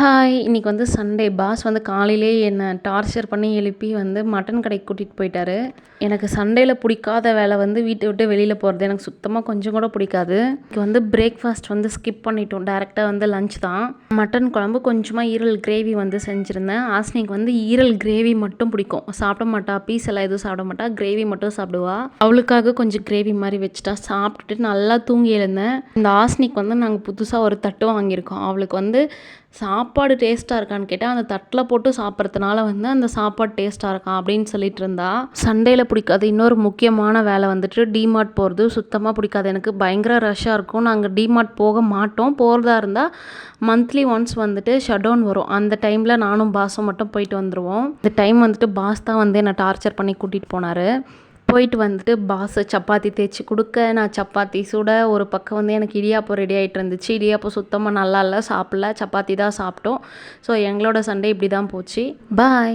Hi! இன்னைக்கு வந்து Sunday. Pass வந்து காலையிலேயே என்ன டார்ச்சர் பண்ணி எழுப்பி வந்து மட்டன் கடைக்கு கூட்டிட்டு போயிட்டாரு. எனக்கு சண்டேல பிடிக்காத வேலை வந்து வீட்ட விட்டு வெளியில போறது. எனக்கு சுத்தமா கொஞ்சம் கூட பிடிக்காது. இன்னைக்கு வந்து பிரேக்ஃபாஸ்ட் வந்து ஸ்கிப் பண்ணிட்டோம். டைரக்ட்டா வந்து லஞ்ச் தான். மட்டன் குழம்பு, கொஞ்சமா ஈரல் கிரேவி வந்து செஞ்சிருந்தேன். ஆஸ்னிக்கு வந்து ஈரல் கிரேவி மட்டும் பிடிக்கும். சாப்பிட மாட்டா. பீஸ் எல்லாம் எதுவும் சாப்பிட மாட்டா. கிரேவி மட்டும் சாப்பிடுவா. அவளுக்காக கொஞ்சம் கிரேவி மாதிரி வச்சுட்டா. சாப்பிட்டுட்டு நல்லா தூங்கி எழுந்தேன். இந்த ஆஸ்னிக்கு வந்து நாங்கள் புதுசாக ஒரு தட்டு வாங்கியிருக்கோம். அவளுக்கு வந்து சாப்பாடு டேஸ்ட்டாக இருக்கான்னு கேட்டால், அந்த தட்டில் போட்டு சாப்பிட்றதுனால வந்து அந்த சாப்பாடு டேஸ்ட்டாக இருக்கா அப்படின்னு சொல்லிட்டு இருந்தா. சண்டேல பிடிக்காது. இன்னொரு முக்கியமான வேலை வந்துட்டு டிமார்ட் போகிறது சுத்தமாக பிடிக்காது. எனக்கு பயங்கர ரஷ்ஷாக இருக்கும். நாங்கள் டிமார்ட் போக மாட்டோம். போகிறதா இருந்தால் மந்த்லி ஒன்ஸ் வந்துட்டு ஷட் டவுன் வரும். அந்த டைமில் நானும் பாஸும் மட்டும் போயிட்டு வந்துடுவோம். இந்த டைம் வந்துட்டு பாஸ் தான் வந்து என்னை டார்ச்சர் பண்ணி கூட்டிகிட்டு போனார். போயிட்டு வந்துட்டு பாஸ் சப்பாத்தி தேய்ச்சி கொடுக்க, நான் சப்பாத்தி சுட, ஒரு பக்கம் வந்து எனக்கு இடியாப்பம் ரெடி ஆகிட்டு இருந்துச்சு. இடியாப்பம் சுத்தமாக நல்லா இல்லை, சாப்பிடல. சப்பாத்தி தான் சாப்பிட்டோம். ஸோ எங்களோட சண்டே இப்படி தான் போச்சு. பாய்.